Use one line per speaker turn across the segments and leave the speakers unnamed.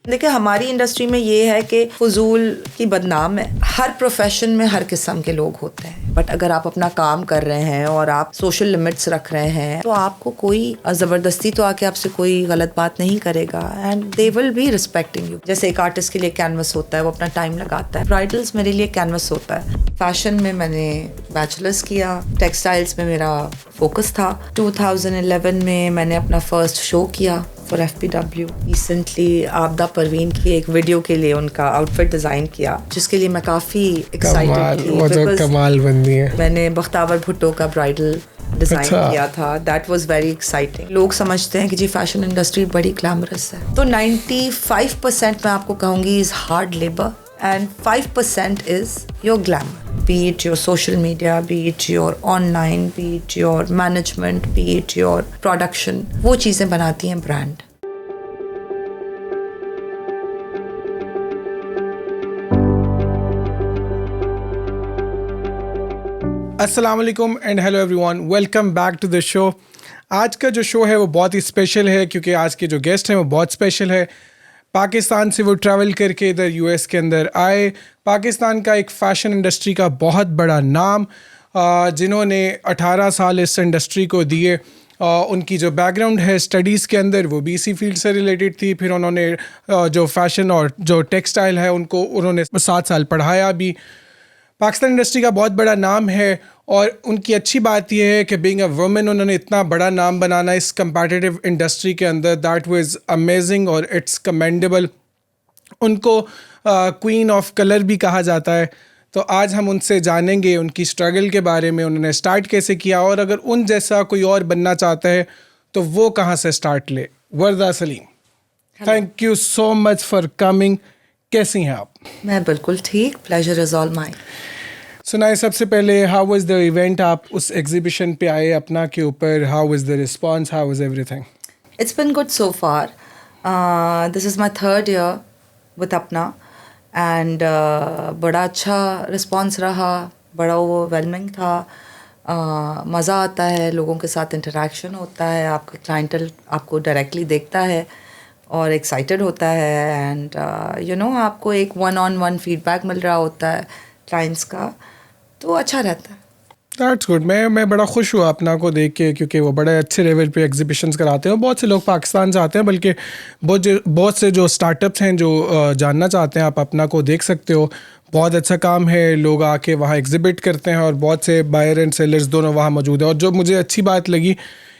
देखिए हमारी इंडस्ट्री में ये है कि फजूल की बदनाम है। हर प्रोफेशन में हर किस्म के लोग होते हैं, बट अगर आप अपना काम कर रहे हैं और आप सोशल लिमिट्स रख रहे हैं तो आपको कोई ज़बरदस्ती तो आके आपसे कोई गलत बात नहीं करेगा and they will be respecting you. जैसे एक आर्टिस्ट के लिए कैनवस होता है, वो अपना टाइम लगाता है। ब्राइडल्स मेरे लिए कैनवस होता है। फैशन में मैंने बैचलर्स किया, टेक्सटाइल्स में मेरा फोकस था। 2011 में मैंने अपना फर्स्ट शो किया फॉर FPW। रिसेंटली आपदा परवीन की एक वीडियो के लिए उनका आउटफिट डिज़ाइन किया, जिसके लिए मैं काफ़ी एक्साइटेड थी।
वो तो कमाल बंदी है।
मैंने बख्तावर भुट्टो का ब्राइडल डिज़ाइन किया था। That was very exciting. लोग समझते हैं कि जी फैशन इंडस्ट्री बड़ी ग्लैमरस है, तो 95% मैं आपको कहूँगी is hard labour and 5% is your glamour, be it your social media, be it your online, be it your management, be it your production. वो चीज़ें बनाती हैं ब्रांड।
अस्सलाम वालेकुम and hello everyone, welcome back to the show. आज का जो show है वो बहुत ही स्पेशल है क्योंकि आज के जो गेस्ट हैं वो बहुत स्पेशल है। पाकिस्तान से वो ट्रैवल करके इधर US के अंदर आए। पाकिस्तान का एक फ़ैशन इंडस्ट्री का बहुत बड़ा नाम, जिन्होंने 18 साल इस इंडस्ट्री को दिए। उनकी जो बैकग्राउंड है स्टडीज़ के अंदर वो BC फील्ड से रिलेटेड थी। फिर उन्होंने जो फ़ैशन और जो टेक्सटाइल है उन्होंने 7 साल पढ़ाया भी। पाकिस्तान इंडस्ट्री का बहुत बड़ा नाम है और उनकी अच्छी बात यह है कि बीइंग अ वुमेन उन्होंने इतना बड़ा नाम बनाना इस कंपेटिटिव इंडस्ट्री के अंदर, दैट वाज अमेजिंग और इट्स कमेंडेबल। उनको क्वीन ऑफ कलर भी कहा जाता है। तो आज हम उनसे जानेंगे उनकी स्ट्रगल के बारे में, उन्होंने स्टार्ट कैसे किया और अगर उन जैसा कोई और बनना चाहता है तो वो कहाँ से स्टार्ट ले। Varda Salim, thank you so much for coming. कैसी हैं आप?
मैं बिल्कुल ठीक, प्लेजर इज़ ऑल माइन।
सुनाए सबसे पहले, हाउ वाज द इवेंट? आप उस एग्जीबिशन पे आए अपना के ऊपर, how was the response, how was everything?
It's been good so far. This is my 3rd year with अपना and बड़ा अच्छा रिस्पांस रहा, बड़ा ओवरवेलमिंग था। मज़ा आता है, लोगों के साथ इंटरेक्शन होता है, आपका क्लाइंटल आपको डायरेक्टली देखता है और एक्साइटेड होता है एंड आपको एक 1-on-1 फीडबैक मिल रहा होता है क्लाइंट्स का, तो अच्छा रहता है।
That's good. मैं बड़ा खुश हुआ अपना को देख के क्योंकि वो बड़े अच्छे लेवल पे एग्जीबिशंस कराते हैं। बहुत से लोग पाकिस्तान से आते हैं, बल्कि बहुत से जो स्टार्टअप्स हैं जो जानना चाहते हैं, आप अपना को देख सकते हो। बहुत अच्छा काम है, लोग आके वहाँ एग्जिबिट करते हैं और बहुत से बायर एंड सेलर्स दोनों वहाँ मौजूद हैं। और जो मुझे अच्छी बात लगी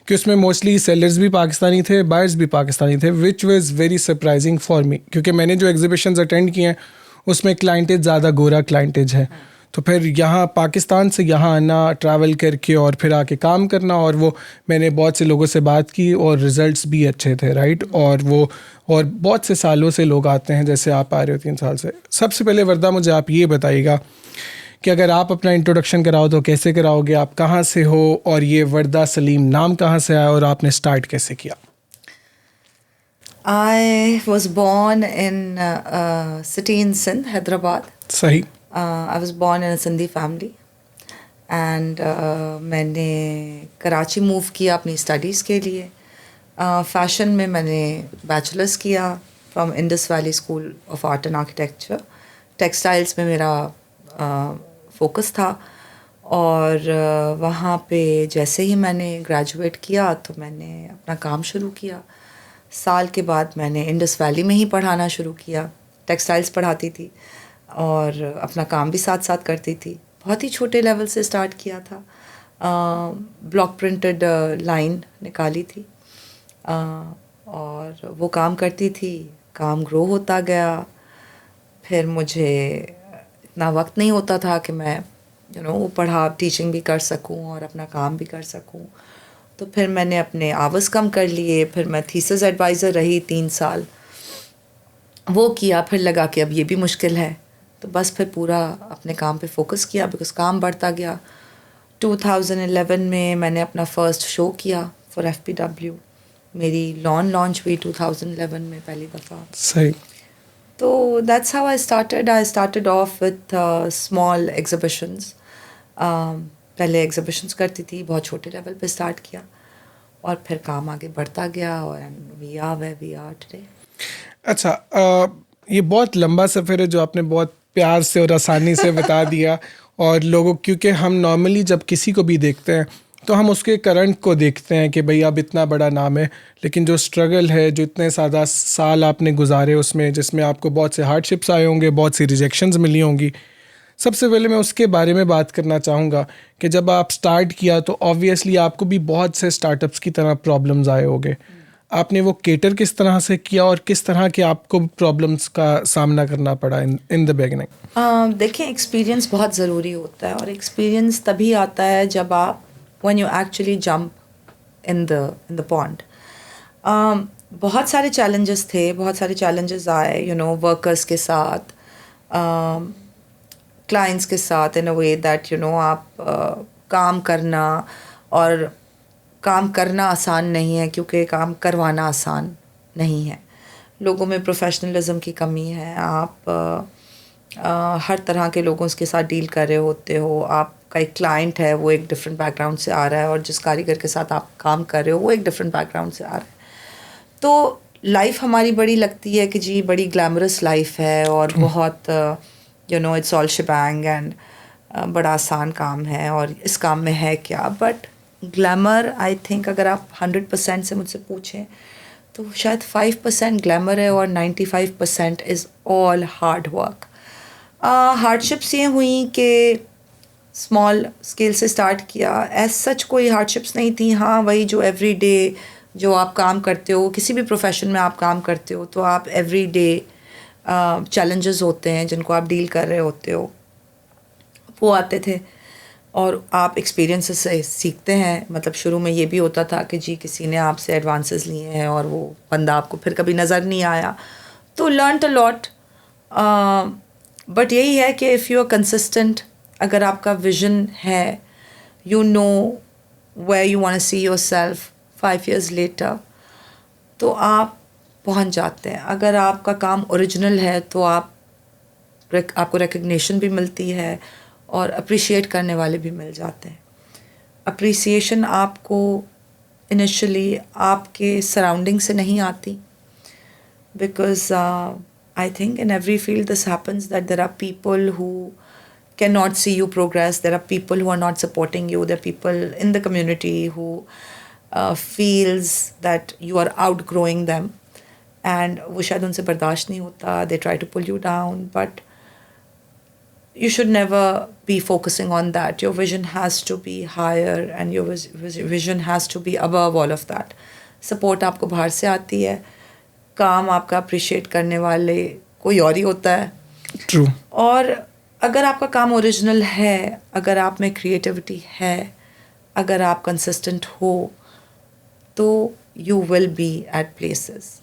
कि उसमें मोस्टली सेलर्स भी पाकिस्तानी थे, बायर्स भी पाकिस्तानी थे, which was very surprising for me क्योंकि मैंने जो एग्जीबिशंस अटेंड किए हैं उसमें क्लाइंटेज ज़्यादा गोरा क्लाइंटेज है। तो फिर यहाँ पाकिस्तान से यहाँ आना, ट्रैवल करके और फिर आके काम करना, और वो मैंने बहुत से लोगों से बात की और रिज़ल्ट्स भी अच्छे थे, राइट। और बहुत से सालों से लोग आते हैं, जैसे आप आ रहे हो 3 साल से। सबसे पहले वर्दा मुझे आप ये बताइएगा कि अगर आप अपना इंट्रोडक्शन कराओ तो कैसे कराओगे, आप कहाँ से हो और ये वर्दा सलीम नाम कहाँ से आया और आपने स्टार्ट कैसे किया?
I was born in city in Sindh, Hyderabad.
सही।
I was born in a Sindhi family and मैंने कराची मूव किया अपनी स्टडीज़ के लिए। फैशन में मैंने बैचलर्स किया from Indus valley school of art and architecture. Textiles में मेरा फोकस था और वहाँ पे जैसे ही मैंने ग्रेजुएट किया तो मैंने अपना काम शुरू किया। साल के बाद मैंने इंडस वैली में ही पढ़ाना शुरू किया, टेक्सटाइल्स पढ़ाती थी और अपना काम भी साथ साथ करती थी। बहुत ही छोटे लेवल से स्टार्ट किया था, ब्लॉक प्रिंटेड लाइन निकाली थी और वो काम करती थी। काम ग्रो होता गया, फिर मुझे इतना वक्त नहीं होता था कि मैं वो टीचिंग भी कर सकूं और अपना काम भी कर सकूं, तो फिर मैंने अपने आवर्स कम कर लिए। फिर मैं थीसिस एडवाइज़र रही 3 साल, वो किया। फिर लगा कि अब ये भी मुश्किल है, तो बस फिर पूरा अपने काम पे फोकस किया बिकॉज काम बढ़ता गया। 2011 में मैंने अपना फर्स्ट शो किया फॉर FPW। मेरी लॉन्च हुई 2011 में पहली दफ़ा।
सही।
तो that's how I started off with small exhibitions. पहले एग्जिबिशंस करती थी, बहुत छोटे लेवल पे स्टार्ट किया और फिर काम आगे बढ़ता गया और we are where we are today.
अच्छा, ये बहुत लंबा सफ़र है जो आपने बहुत प्यार से और आसानी से बता दिया। और लोगों, क्योंकि हम नॉर्मली जब किसी को भी देखते हैं तो हम उसके करंट को देखते हैं कि भाई अब इतना बड़ा नाम है, लेकिन जो स्ट्रगल है, जो इतने ज़्यादा साल आपने गुजारे उसमें, जिसमें आपको बहुत से हार्डशिप्स आए होंगे, बहुत सी रिजेक्शंस मिली होंगी, सबसे पहले मैं उसके बारे में बात करना चाहूँगा कि जब आप स्टार्ट किया तो ऑब्वियसली आपको भी बहुत से स्टार्टअप्स की तरह प्रॉब्लम्स आए होंगे। आपने वो केटर किस तरह से किया और किस तरह के आपको प्रॉब्लम्स का सामना करना पड़ा इन द बिगिनिंग?
देखें, एक्सपीरियंस बहुत ज़रूरी होता है, और एक्सपीरियंस तभी आता है जब आप when you actually jump in the pond. बहुत सारे चैलेंजेस थे, बहुत सारे चैलेंजेस आए, वर्कर्स के साथ, क्लाइंट्स के साथ, इन अ वे दैट आप काम करना, और काम करना आसान नहीं है क्योंकि काम करवाना आसान नहीं है। लोगों में प्रोफेशनलिज्म की कमी है। आप हर तरह के लोगों के साथ डील कर रहे होते हो। आपका एक क्लाइंट है, वो एक डिफरेंट बैकग्राउंड से आ रहा है, और जिस कारीगर के साथ आप काम कर रहे हो वो एक डिफरेंट बैकग्राउंड से आ रहा है। तो लाइफ हमारी बड़ी लगती है कि जी बड़ी ग्लैमरस लाइफ है, और बहुत इट्स ऑल शिबैंग, एंड बड़ा आसान काम है, और इस काम में है क्या। बट ग्लैमर, आई थिंक अगर आप 100% से मुझसे पूछें तो शायद 5% ग्लैमर है, और 95% is all hard work. Hardships ये हुई कि स्मॉल स्केल से स्टार्ट किया। एज सच कोई हार्डशिप्स नहीं थी। हाँ, वही जो एवरी डे जो आप काम करते हो, किसी भी प्रोफेशन में आप काम करते हो तो आप एवरी डे चैलेंजेस होते हैं जिनको आप डील कर रहे होते हो, वो आते थे, और आप एक्सपीरियंस से सीखते हैं। मतलब शुरू में ये भी होता था कि जी किसी ने आपसे एडवांसेस लिए हैं और वो बंदा आपको फिर कभी नज़र नहीं आया, तो लर्न अ लॉट। बट यही है कि इफ़ यू आर कंसिस्टेंट, अगर आपका विजन है, you know where you want to see yourself 5 years later, तो आप पहुंच जाते हैं। अगर आपका काम ओरिजिनल है तो आपको रिकग्निशन भी मिलती है, और अप्रिशिएट करने वाले भी मिल जाते हैं। अप्रिसिएशन आपको इनिशियली आपके सराउंडिंग से नहीं आती, because I think in every field this happens, that there are people who cannot see you progress. There are people who are not supporting you. There are people in the community who feels that you are outgrowing them, and वो शायद उनसे बर्दाश्त नहीं होता. They try to pull you down, but you should never be focusing on that. Your vision has to be higher, and your vision has to be above all of that. Support आपको बाहर से आती है, काम आपका appreciate करने वाले कोई और ही होता है।
ट्रू।
और अगर आपका काम ओरिजिनल है, अगर आप में क्रिएटिविटी है, अगर आप कंसिस्टेंट हो, तो you will be at places.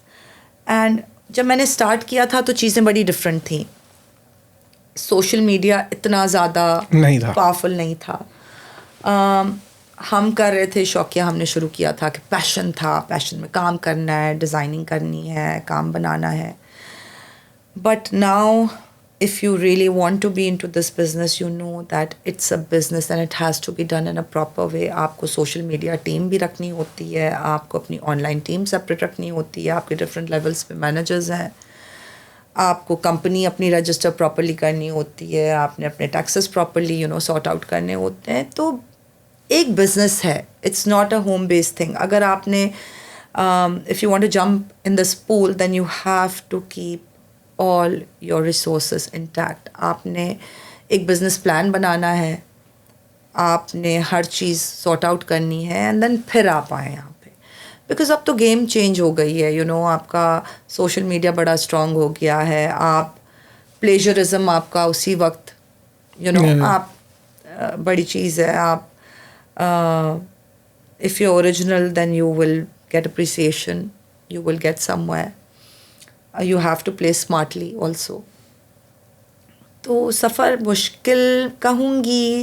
And जब मैंने स्टार्ट किया था तो चीज़ें बड़ी डिफरेंट थी। सोशल मीडिया इतना ज़्यादा
नहीं था,
पावरफुल नहीं था। हम कर रहे थे शौकिया, हमने शुरू किया था कि पैशन था, पैशन में काम करना है, डिज़ाइनिंग करनी है, काम बनाना है। But now if you really want to be into this business, you know that it's a business and it has to be done in a proper way. आपको सोशल मीडिया टीम भी रखनी होती है, आपको अपनी ऑनलाइन टीम सेपरेट रखनी होती है, आपके डिफरेंट लेवल्स पे मैनेजर्स हैं, आपको कंपनी अपनी रजिस्टर प्रॉपर्ली करनी होती है, आपने अपने टैक्सेस प्रॉपर्ली सॉर्ट आउट करने होते हैं। तो एक बिजनेस है, it's not a home based thing. अगर आपने if you want to jump in this pool, then you have to keep all your resources intact. आपने एक बिज़नेस प्लान बनाना है, आपने हर चीज़ सॉर्ट आउट करनी है, एंड देन फिर आप आए यहाँ पे। बिकॉज अब तो गेम चेंज हो गई है, आपका सोशल मीडिया बड़ा स्ट्रॉन्ग हो गया है। आप प्लेजरिज्म आपका उसी वक्त आप बड़ी चीज़ है। आप if you original, then you will get appreciation, you will get somewhere. You have to play smartly also. तो सफ़र मुश्किल कहूँगी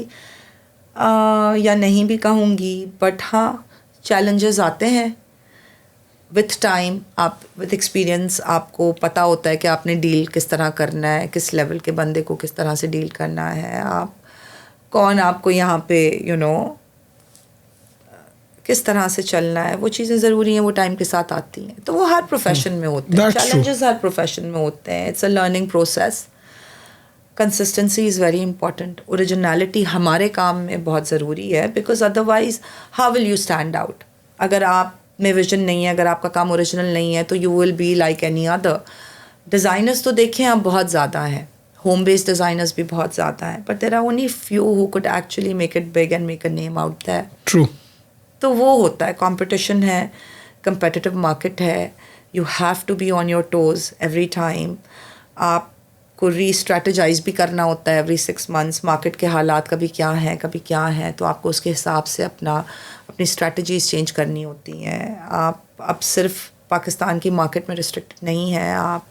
या नहीं भी कहूँगी, बट हाँ चैलेंजेस आते हैं विथ टाइम। आप विथ एक्सपीरियंस आपको पता होता है कि आपने डील किस तरह करना है, किस लेवल के बंदे को किस तरह से डील करना है, आप कौन आपको यहाँ पे किस तरह से चलना है, वो चीज़ें ज़रूरी हैं, वो टाइम के साथ आती हैं। तो वो हर प्रोफेशन में होते हैं,
That's true.
Challenges her profession में होते हैं। It's a learning process. Consistency is very important. Originality हमारे काम में बहुत ज़रूरी है, because otherwise how will you stand out? अगर आप में विजन नहीं है, अगर आपका काम ओरिजिनल नहीं है, तो you will be like any other. Designers तो देखें आप बहुत ज़्यादा हैं, होम बेस्ड डिज़ाइनर्स भी बहुत ज़्यादा हैं, but there are only few who could actually make it big and make a name out there.
True.
तो वो होता है, कंपटीशन है, कंपेटिटिव मार्केट है, you have to be on your toes every time. आपको री स्ट्रेटजाइज भी करना होता है एवरी 6 months, मार्केट के हालात कभी क्या हैं कभी क्या हैं, तो आपको उसके हिसाब से अपनी स्ट्रेटजीज चेंज करनी होती हैं। आप अब सिर्फ पाकिस्तान की मार्केट में रिस्ट्रिक्टेड नहीं है, आप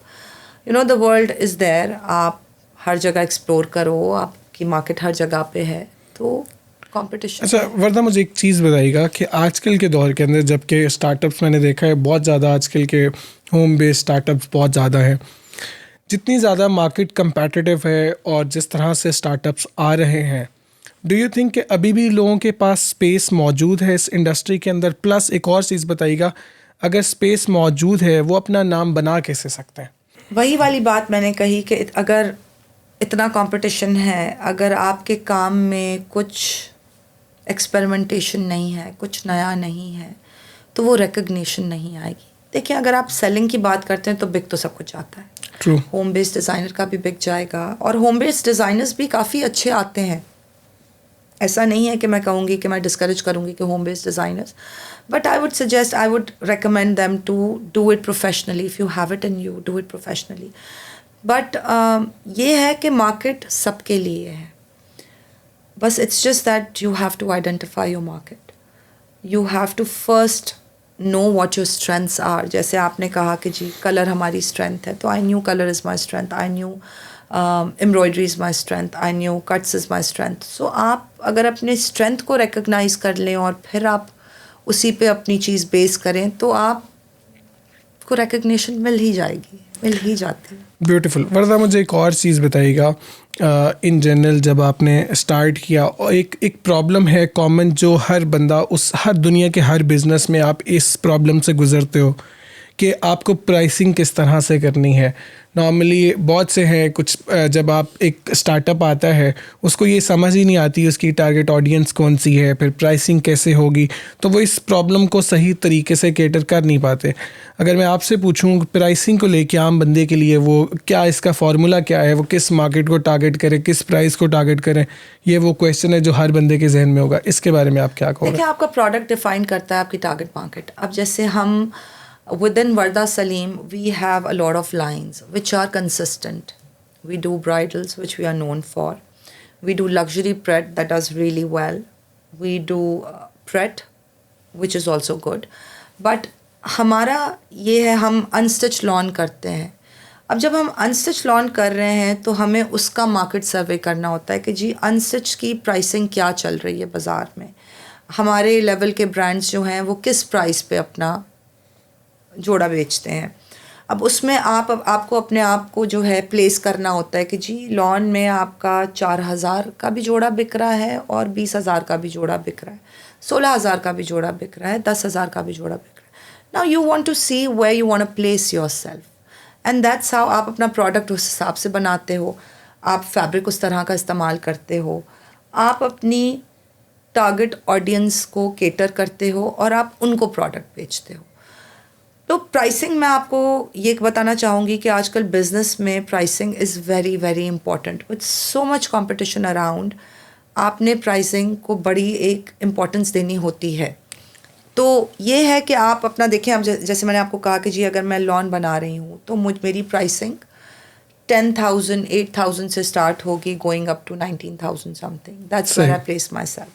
द वर्ल्ड इज़ देयर, आप हर जगह एक्सप्लोर करो, आपकी मार्केट हर जगह पे है, तो कंपटीशन।
अच्छा वर्दा, मुझे एक चीज़ बताइएगा कि आजकल के दौर के अंदर, जबकि स्टार्टअप्स मैंने देखा है बहुत ज़्यादा, आजकल के होम बेस्ड स्टार्टअप्स बहुत ज़्यादा हैं, जितनी ज़्यादा मार्केट competitive है और जिस तरह से स्टार्टअप्स आ रहे हैं, डू यू थिंक कि अभी भी लोगों के पास स्पेस मौजूद है इस इंडस्ट्री के अंदर? प्लस एक और चीज़ बताइएगा, अगर स्पेस मौजूद है, वो अपना नाम बना कैसे सकते हैं?
वही वाली बात मैंने कही कि अगर इतना कंपटीशन है, अगर आपके काम में कुछ एक्सपेरिमेंटेशन नहीं है, कुछ नया नहीं है, तो वो रिकग्निशन नहीं आएगी। देखिए, अगर आप सेलिंग की बात करते हैं तो बिक तो सब कुछ आता है।
ट्रू।
होम बेस्ड डिज़ाइनर का भी बिक जाएगा, और होम बेस्ड डिज़ाइनर्स भी काफ़ी अच्छे आते हैं। ऐसा नहीं है कि मैं कहूँगी कि मैं डिस्करेज करूँगी कि home based designers, but I would suggest, I would recommend them to do it professionally. If you have it in you, do it professionally. But ये है कि मार्केट सबके लिए है, बस it's just that you have to identify your market. You have to first know what your strengths are. जैसे आपने कहा कि जी कलर हमारी स्ट्रेंथ है, तो I knew colour is my strength, I knew embroidery is my strength, I knew cuts is my strength. So आप अगर अपने स्ट्रेंथ को रिकग्नाइज कर लें और फिर आप उसी पे अपनी चीज़ बेस करें, तो आपको रिकग्निशन मिल ही जाएगी, मिल ही जाती है।
ब्यूटीफुल। वर्दा, मुझे एक और चीज़ बताइएगा, इन जनरल जब आपने स्टार्ट किया, और एक प्रॉब्लम है कॉमन जो हर बंदा, उस हर दुनिया के हर बिज़नेस में आप इस प्रॉब्लम से गुज़रते हो कि आपको प्राइसिंग किस तरह से करनी है। नॉर्मली बहुत से हैं कुछ, जब आप एक स्टार्टअप आता है उसको ये समझ ही नहीं आती उसकी टारगेट ऑडियंस कौन सी है, फिर प्राइसिंग कैसे होगी, तो वो इस प्रॉब्लम को सही तरीके से कैटर कर नहीं पाते। अगर मैं आपसे पूछूं प्राइसिंग को लेके आम बंदे के लिए, वो क्या इसका फार्मूला क्या है, वो किस मार्केट को टारगेट करें, किस प्राइस को टारगेट करें, ये वो क्वेश्चन है जो हर बंदे के जहन में होगा। इसके बारे में आप क्या कहोगे?
देखिए, आपका प्रोडक्ट डिफाइन करता है आपकी टारगेट मार्केट। अब जैसे हम within Varda Salim, we have a lot of lines which are consistent. We do bridals, which we are known for. We do luxury pret that does really well. We do pret, which is also good. But हमारा ये है, हम unstitch lawn करते हैं। अब जब हम unstitch lawn कर रहे हैं तो हमें उसका मार्केट सर्वे करना होता है कि जी अनस्टिच की प्राइसिंग क्या चल रही है बाज़ार में, हमारे लेवल के ब्रांड्स जो हैं वो किस प्राइस पे अपना जोड़ा बेचते हैं। अब उसमें आपको अपने आप को जो है प्लेस करना होता है कि जी लॉन में आपका 4,000 का भी जोड़ा बिक रहा है और 20,000 का भी जोड़ा बिक रहा है, 16,000 का भी जोड़ा बिक रहा है, 10,000 का भी जोड़ा बिक रहा है। Now you want to see where you want to place yourself, and that's how आप अपना प्रोडक्ट उस हिसाब से बनाते हो। आप फैब्रिक उस तरह का इस्तेमाल करते हो, आप अपनी टारगेट ऑडियंस को केटर करते हो और आप उनको प्रोडक्ट बेचते हो। तो प्राइसिंग, मैं आपको ये बताना चाहूँगी कि आजकल बिज़नेस में pricing is very very important. With so much competition around, आपने प्राइसिंग को बड़ी एक इम्पॉर्टेंस देनी होती है। तो ये है कि आप अपना देखें। अब जैसे मैंने आपको कहा कि जी अगर मैं लॉन बना रही हूँ तो मेरी प्राइसिंग 10,000 8,000 से स्टार्ट होगी, going up to 19,000 something. That's where I place myself.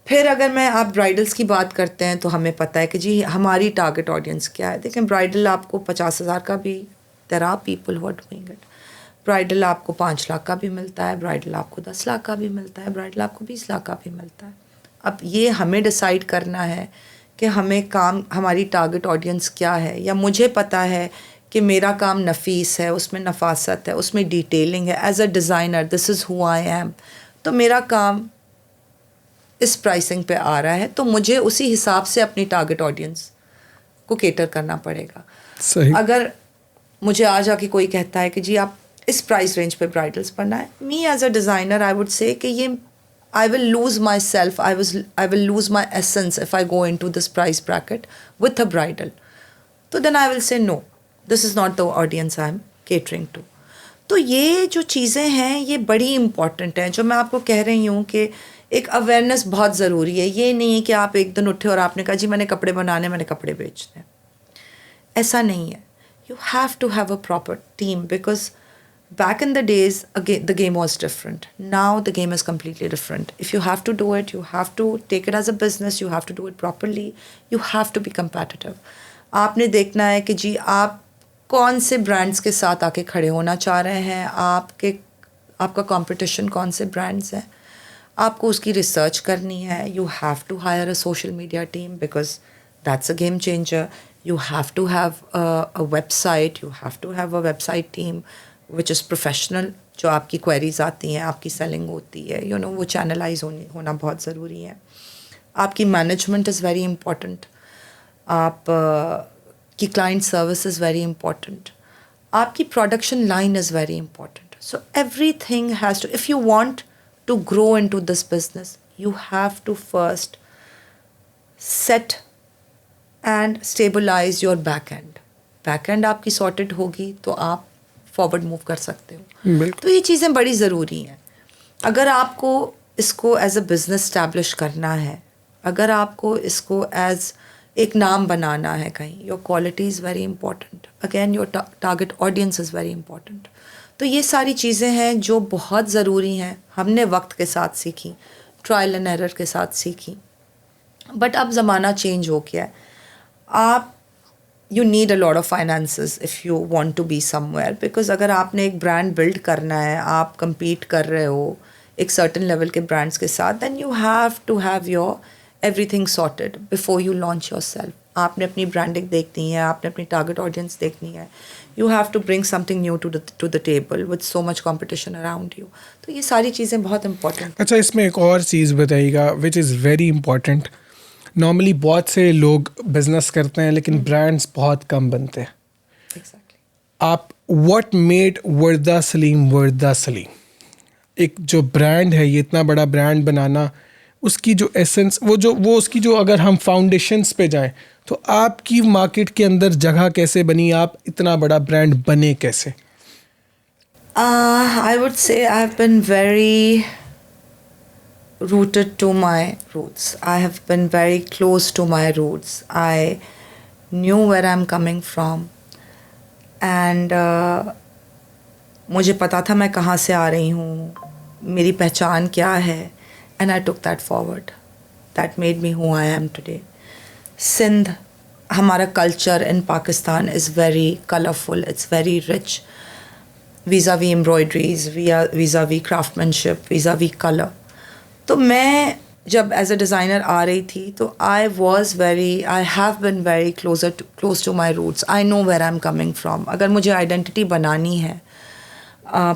फिर अगर मैं आप ब्राइडल्स की बात करते हैं तो हमें पता है कि जी हमारी टारगेट ऑडियंस क्या है। देखें, ब्राइडल आपको 50,000 का भी, there are people who are doing it. Bridal आपको 5 लाख का भी मिलता है, ब्राइडल आपको 10 लाख का भी मिलता है, ब्राइडल आपको 20 लाख का भी मिलता है। अब ये हमें डिसाइड करना है कि हमें काम, हमारी टारगेट ऑडियंस क्या है। या मुझे पता है कि मेरा काम नफीस है, उसमें नफासत है, उसमें डिटेलिंग है। As a designer this is who I am, तो मेरा काम इस प्राइसिंग पे आ रहा है, तो मुझे उसी हिसाब से अपनी टारगेट ऑडियंस को केटर करना पड़ेगा.
सही.
अगर मुझे आज आके कोई कहता है कि जी आप इस प्राइस रेंज पे ब्राइडल्स बनना है, me as a designer I would say कि ये I will lose myself, I will lose my essence if I go into this price bracket with a bridal. तो then I will say no, this is not the audience I am catering to. तो ये जो चीज़ें हैं ये बड़ी important हैं. जो मैं आपको कह रही हूँ कि एक अवेयरनेस बहुत ज़रूरी है. ये नहीं है कि आप एक दिन उठे और आपने कहा जी मैंने कपड़े बनाने, मैंने कपड़े बेचने हैं. ऐसा नहीं है. You have to have a proper team because back in the days, again, the game was different. Now the game is completely different. If you have to do it, you have to take it as a business. You have to do it properly. You have to be competitive. आपने देखना है कि जी आप कौन से brands के साथ आके खड़े होना चाह रहे हैं. आपका कंपटीशन कौन से ब्रांड्स हैं. आपको उसकी रिसर्च करनी है. You have to hire a social media team because that's a game changer. You have to have a website. You have to have a website team which is professional. जो आपकी queries आती हैं, आपकी selling होती है, वो channelise होना बहुत ज़रूरी है. आपकी मैनेजमेंट इज़ वेरी इंपॉर्टेंट. आप की client service is very important. आपकी production line is very important. So everything has to, if you want to grow into this business, you have to first set and stabilise your back end. Back end आपकी sorted होगी तो आप forward move कर सकते हो. तो ये चीज़ें बड़ी ज़रूरी हैं. अगर आपको इसको एज अ बिज़नेस स्टैब्लिश करना है, अगर आपको इसको एज एक नाम बनाना है कहीं, your quality is very important. Again your target audience is very important. तो ये सारी चीज़ें हैं जो बहुत ज़रूरी हैं. हमने वक्त के साथ सीखी, ट्रायल एंड एरर के साथ सीखी. बट अब ज़माना चेंज हो गया है. आप you need a lot of finances if you want to be somewhere, because अगर आपने एक ब्रांड बिल्ड करना है, आप compete कर रहे हो एक certain level के brands के साथ, then you have to have your everything sorted before you launch yourself. आपने अपनी branding देखनी है, आपने अपनी target audience देखनी है. You have to bring something new to the table with so much competition around you. तो ये सारी चीज़ें बहुत important.
अच्छा, इसमें एक और चीज़ बताइएगा which is very important. Normally बहुत से लोग बिजनेस करते हैं लेकिन ब्रांड्स बहुत कम बनते हैं.
Exactly.
आप व्हाट मेड वर्दा सलीम, एक जो ब्रांड है, ये इतना बड़ा ब्रांड बनाना, उसकी जो एसेंस, वो उसकी जो, अगर हम फाउंडेशंस पे जाएं तो आपकी मार्केट के अंदर जगह कैसे बनी, आप इतना बड़ा ब्रांड बने कैसे?
I would say I've been very rooted to my roots. I have been very close to my roots. I knew where I'm coming from. And मुझे पता था मैं कहाँ से आ रही हूँ, मेरी पहचान क्या है. And I took that forward. That made me who I am today. Sindh, हमारा culture in Pakistan is very colorful. It's very rich. Vis-a-vis embroideries, vis-a-vis craftsmanship, vis-a-vis color. तो मैं जब एज अ डिज़ाइनर आ रही थी तो I have been very close to my roots. I know where I am coming from. अगर मुझे identity बनानी है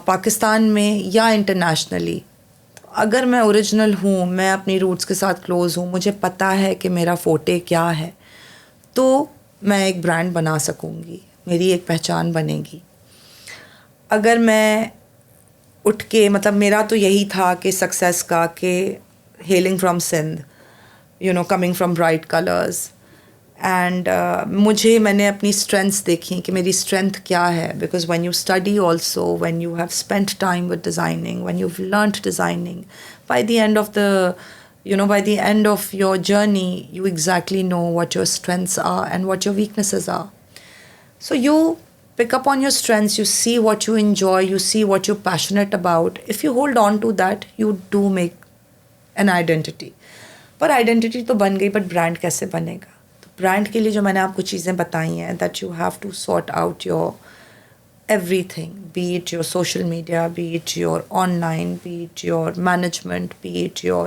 पाकिस्तान में या इंटरनेशनली, अगर मैं ओरिजिनल हूँ, मैं अपनी रूट्स के साथ क्लोज हूँ, मुझे पता है कि मेरा फोटे क्या है, तो मैं एक ब्रांड बना सकूँगी, मेरी एक पहचान बनेगी. अगर मैं उठ के, मतलब मेरा तो यही था कि सक्सेस का, कि hailing from Sindh, coming from bright colours, and मैंने अपनी स्ट्रेंथ्स देखी कि मेरी स्ट्रेंथ क्या है. Because when you study also, when you have spent time with designing, when you have learned designing, by the end of your journey, you exactly know what your strengths are and what your weaknesses are. So you pick up on your strengths, you see what you enjoy, you see what you're passionate about. If you hold on to that, you do make an identity. पर identity तो बन गई, but brand कैसे बनेगा? तो brand के लिए जो मैंने आपको चीज़ें बताई हैं, that you have to sort out your everything, be it your social media, be it your online, be it your management, be it your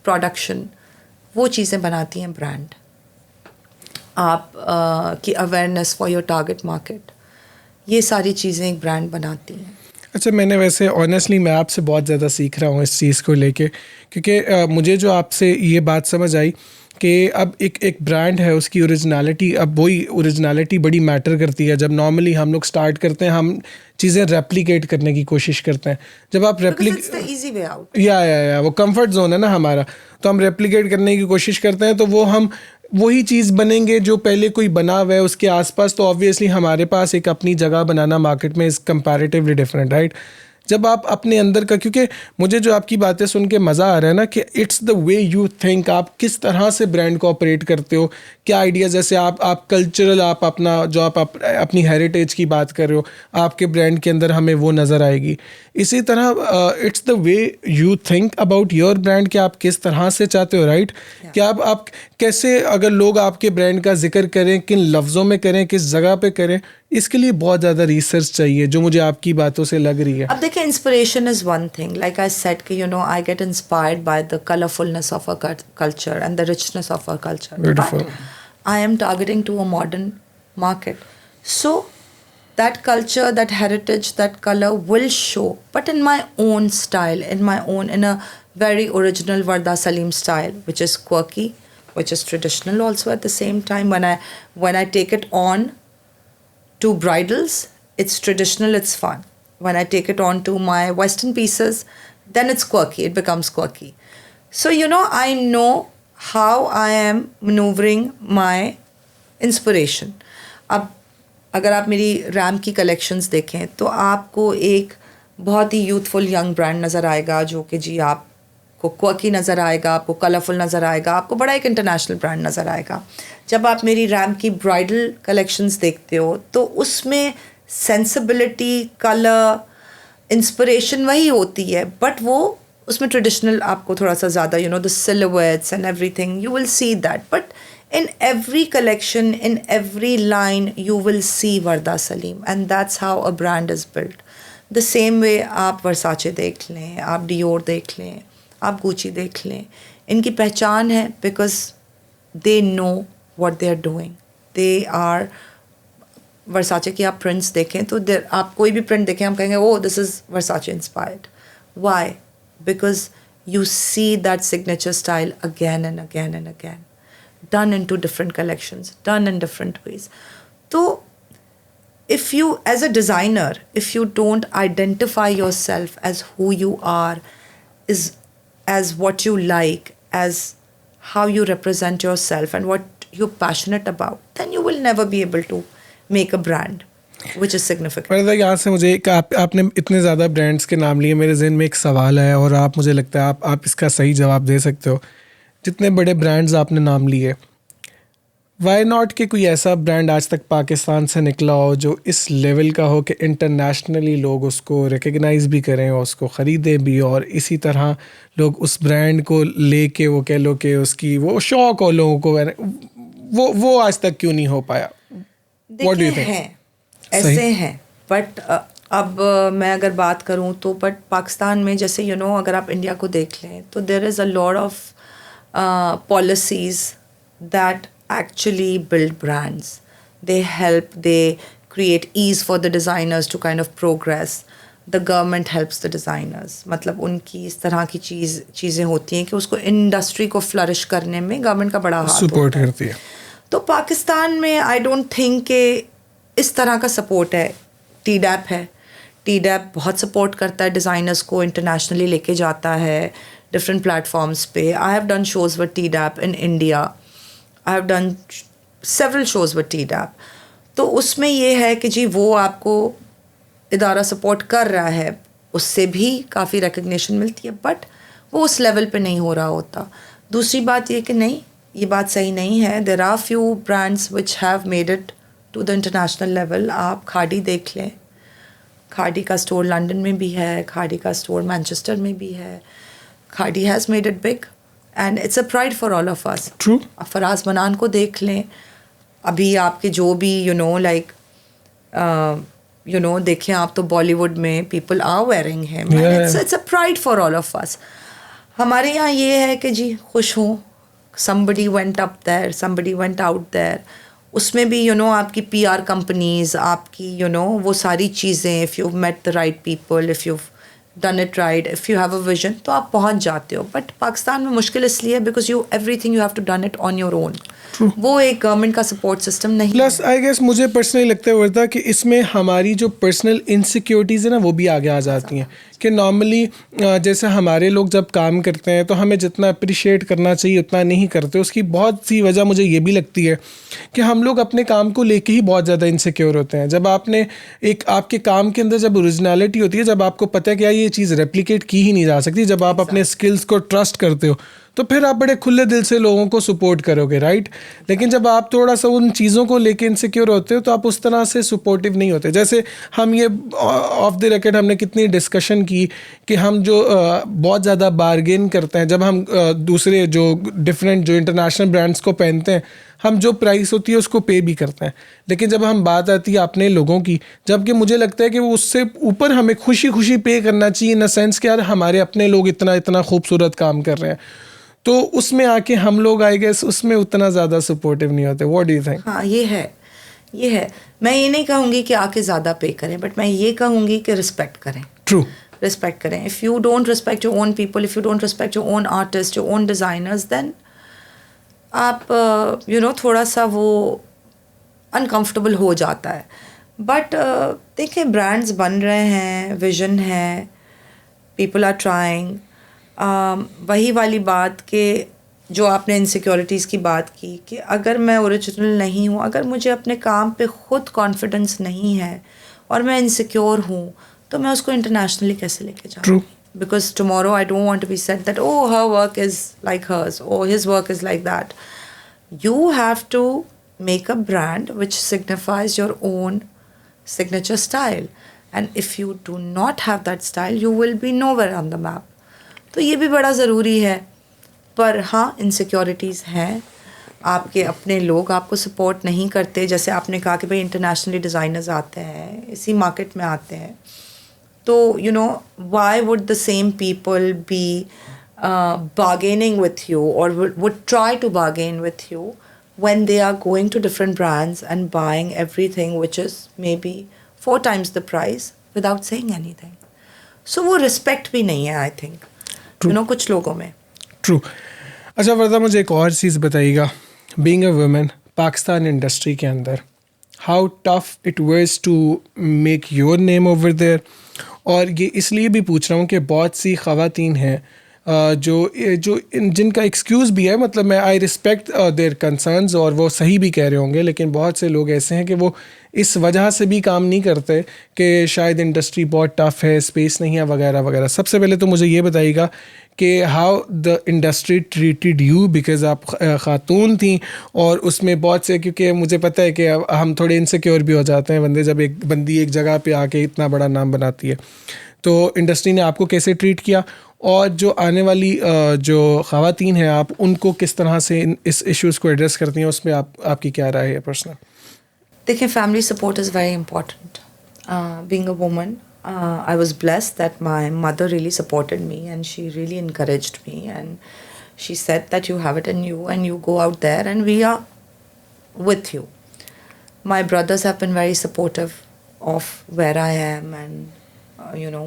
production. वो चीज़ें बनाती हैं ब्रांड. आप की awareness for your target market, ये सारी चीज़ें एक ब्रांड बनाती हैं.
अच्छा, मैंने वैसे ऑनेस्टली मैं आपसे बहुत ज़्यादा सीख रहा हूँ इस चीज़ को लेके, क्योंकि मुझे जो आपसे ये बात समझ आई कि अब एक ब्रांड है, उसकी ओरिजिनलिटी, अब वही ओरिजिनलिटी बड़ी मैटर करती है। जब नॉर्मली हम लोग स्टार्ट करते हैं, हम चीज़ें रेप्लिकेट करने की कोशिश करते हैं। जब आप
Because it's the easy way out.
या वो कंफर्ट जोन है ना हमारा, तो हम रेप्लिकेट करने की कोशिश करते हैं, तो वो हम वही चीज़ बनेंगे जो पहले कोई बना हुआ है उसके आसपास। तो ऑब्वियसली हमारे पास एक अपनी जगह बनाना मार्केट में इज़ कंपैरेटिवली डिफरेंट, राइट? जब आप अपने अंदर का, क्योंकि मुझे जो आपकी बातें सुन के मज़ा आ रहा है ना कि it's the way you think, आप किस तरह से ब्रांड को ऑपरेट करते हो, क्या आइडिया, जैसे आप कल्चरल, आप अपना जो आप अपनी हेरिटेज की बात कर रहे हो, आपके ब्रांड के अंदर हमें वो नज़र आएगी। इसी तरह it's the way you think about your brand, कि आप किस तरह से चाहते हो, राइट? कि आप कैसे, अगर लोग आपके ब्रांड का जिक्र करें, किन लफ्ज़ों में करें, किस जगह पे करें, इसके लिए बहुत ज़्यादा रिसर्च चाहिए, जो मुझे आपकी बातों से लग रही है।
अब देखिए, inspiration is one thing, like I said कि I get inspired by the colourfulness of a culture and the richness of a culture.
Beautiful.
I am targeting to a modern market. So that culture, that heritage, that color will show, but in my own style, in a very original Varda Salim style, which is quirky, which is traditional also at the same time. When I take it on to bridals, it's traditional, it's fun. When I take it on to my Western pieces, then it's quirky, it becomes quirky. So, I know how I am maneuvering my inspiration. अब अगर आप मेरी RAM की collections देखें तो आपको एक बहुत ही यूथफुल यंग ब्रांड नज़र आएगा, जो कि जी आपको क्वर्की नज़र आएगा, आपको कलरफुल नज़र आएगा, आपको बड़ा एक इंटरनेशनल ब्रांड नज़र आएगा। जब आप मेरी रैम की ब्राइडल कलेक्शंस देखते हो तो उसमें सेंसिबिलिटी, कलर, इंस्पिरेशन वही होती है, बट वो उसमें ट्रेडिशनल आपको थोड़ा सा ज़्यादा the silhouettes and everything, you will see that, but in every collection, in every line, you will see Varda Salim, and that's how a brand is built. The same way आप Versace देख लें, आप Dior देख लें, आप Gucci देख लें, इनकी पहचान है because they know what they are doing. They are Versace की आप prints देखें तो आप कोई भी print देखें हम कहेंगे oh this is Versace inspired. Why? Because you see that signature style again and again and again, done into different collections, done in different ways. So if you, as a designer, if you don't identify yourself as who you are, as what you like, as how you represent yourself and what you're passionate about, then you will never be able to make a brand which is significant.
पर यहाँ से मुझे आपने इतने ज़्यादा brands के नाम लिए, मेरे जहन में एक सवाल है और आप, मुझे लगता है आप इसका सही जवाब दे सकते हो। जितने बड़े ब्रांड्स आपने नाम लिए, वाई नॉट कि कोई ऐसा ब्रांड आज तक पाकिस्तान से निकला हो जो इस लेवल का हो कि इंटरनेशनली लोग उसको रिकग्नाइज़ भी करें और उसको ख़रीदें भी, और इसी तरह लोग उस ब्रांड को लेके, वो कह लो कि उसकी वो शौक़ हो लोगों को, वो आज तक क्यों नहीं हो पाया? What do you think?
हैं, ऐसे हैं, बट अब मैं अगर बात करूं तो बट पाकिस्तान में जैसे अगर आप इंडिया को देख लें तो there is a lot of policies that actually build brands. They help, they create ease for the designers to kind of progress. The government helps the designers. मतलब उनकी इस तरह की चीज़ें होती हैं कि उसको इंडस्ट्री को फ्लरिश करने में गवर्नमेंट का बड़ा हाथ
सपोर्ट करती है।
तो पाकिस्तान में आई डोंट थिंक कि इस तरह का सपोर्ट है। TDAP है, TDAP बहुत सपोर्ट करता है डिज़ाइनर्स को, इंटरनेशनली लेके जाता है डिफरेंट प्लेटफॉर्म्स पे। I have done shows with TDAP in India, I have done several shows with TDAP. तो उसमें ये है कि जी वो आपको इदारा सपोर्ट कर रहा है, उससे भी काफ़ी रिकग्निशन मिलती है, बट वो उस लेवल पे नहीं हो रहा होता। दूसरी बात ये कि नहीं, ये बात सही नहीं है। There are few brands which have made it to the international level. आप खाड़ी देख लें, खाड़ी का स्टोर लंदन में भी है, खाड़ी का स्टोर मैनचेस्टर में भी है। खाड़ी has made it big and it's a pride for all of us.
True.
अब फराज मनान को देख लें, अभी आपके जो भी देखें आप तो बॉलीवुड में people are wearing him.
Yeah.
It's a pride for all of us. हमारे यहाँ ये है कि जी खुश हूँ, somebody went up there, somebody went out there, उसमें भी आपकी PR कंपनीज, आपकी वो सारी चीज़ें, if you met the right people, if you done it right, if you have a vision, तो आप पहुंच जाते हो. बट पाकिस्तान में मुश्किल इसलिए है because everything you have to done it on your own. वो एक गवर्नमेंट का सपोर्ट सिस्टम नहीं
प्लस
है.
आई गेस मुझे पर्सनली लगता है वर्दा कि इसमें हमारी जो पर्सनल इनसिक्योरिटीज़ है ना वो भी आगे आ जाती हैं. कि नॉर्मली जैसे हमारे लोग जब काम करते हैं तो हमें जितना अप्रिशिएट करना चाहिए उतना नहीं करते. उसकी बहुत सी वजह मुझे ये भी लगती है कि हम लोग अपने काम को लेके ही बहुत ज़्यादा इनसिक्योर होते हैं. जब आपने एक आपके काम के अंदर जब ओरिजिनलिटी होती है, जब आपको पता है कि यार ये चीज़ रेप्लिकेट की ही नहीं जा सकती, जब आप अपने स्किल्स को ट्रस्ट करते हो, तो फिर आप बड़े खुले दिल से लोगों को सपोर्ट करोगे, राइट. लेकिन जब आप थोड़ा सा उन चीज़ों को लेके इनसिक्योर होते हो तो आप उस तरह से सपोर्टिव नहीं होते. जैसे हम ये ऑफ द रिकॉर्ड हमने कितनी डिस्कशन की कि हम जो बहुत ज़्यादा बार्गेन करते हैं जब हम दूसरे जो डिफरेंट जो इंटरनेशनल ब्रांड्स को पहनते हैं, हम जो प्राइस होती है उसको पे भी करते हैं. लेकिन जब हम बात आती है अपने लोगों की, जबकि मुझे लगता है कि वो उससे ऊपर हमें खुशी खुशी पे करना चाहिए, इन अ सेंस कि यार हमारे अपने लोग इतना इतना खूबसूरत काम कर रहे हैं. तो उसमें आके हम लोग आई गेस उसमें उतना ज़्यादा सपोर्टिव नहीं होते. What do you think?
हाँ, ये है. मैं ये नहीं कहूँगी कि आके ज़्यादा पे करें, बट मैं ये कहूँगी कि रिस्पेक्ट करें.
ट्रू.
रिस्पेक्ट करें. If you don't respect your own people, if you don't respect your own artist, your own designers, then आप थोड़ा सा वो अनकंफर्टेबल हो जाता है. बट देखिए, ब्रांड्स बन रहे हैं, विजन है, पीपल आर ट्राइंग. वही वाली बात कि जो आपने इनसिक्योरिटीज़ की बात की कि अगर मैं ओरिजिनल नहीं हूँ, अगर मुझे अपने काम पे ख़ुद कॉन्फिडेंस नहीं है और मैं इनसिक्योर हूँ, तो मैं उसको इंटरनेशनली कैसे लेके जाऊँ?
True.
Because tomorrow I don't want to be said that, oh, her work is like hers, or his work is like that. You have to make a brand which signifies your own signature style. And if you do not have that style, you will be nowhere on the map. तो ये भी बड़ा ज़रूरी है. पर हाँ, insecurities हैं. आपके अपने लोग आपको सपोर्ट नहीं करते. जैसे आपने कहा कि भाई इंटरनेशनली डिज़ाइनर्स आते हैं, इसी मार्केट में आते हैं, तो why would the same people be bargaining with you or would try to bargain with you when they are going to different brands and buying everything which is maybe 4 times the price without saying anything? So वो respect भी नहीं है, I think. कुछ लोगों में.
True. अच्छा वर्दा, मुझे एक और चीज़ बताइएगा. Being a women Pakistan industry के अंदर, how tough it was to make your name over there. और ये इसलिए भी पूछ रहा हूँ कि बहुत सी ख़वातीन हैं जिनका एक्सक्यूज़ भी है, मतलब मैं आई रिस्पेक्ट देयर कंसर्न्स और वो सही भी कह रहे होंगे, लेकिन बहुत से लोग ऐसे हैं कि वो इस वजह से भी काम नहीं करते कि शायद इंडस्ट्री बहुत टफ़ है, स्पेस नहीं है वगैरह वगैरह. सबसे पहले तो मुझे ये बताइएगा कि how the industry treated you, because आप ख़ातून थी और उसमें बहुत से, क्योंकि मुझे पता है कि हम थोड़े इनसिक्योर भी हो जाते हैं बंदे जब एक बंदी एक जगह पे आके इतना बड़ा नाम बनाती है. तो इंडस्ट्री ने आपको कैसे ट्रीट किया, और जो आने वाली जो ख़वातीन हैं आप उनको किस तरह से इस इश्यूज़ को एड्रेस करती हैं, उसमें आपकी क्या राय है पर्सनल?
देखिए, family support is very important. Being a woman, I was blessed that my mother really supported me and she really encouraged me, and she said that you have it in you and you go out there and we are with you. My brothers have been very supportive of where I am and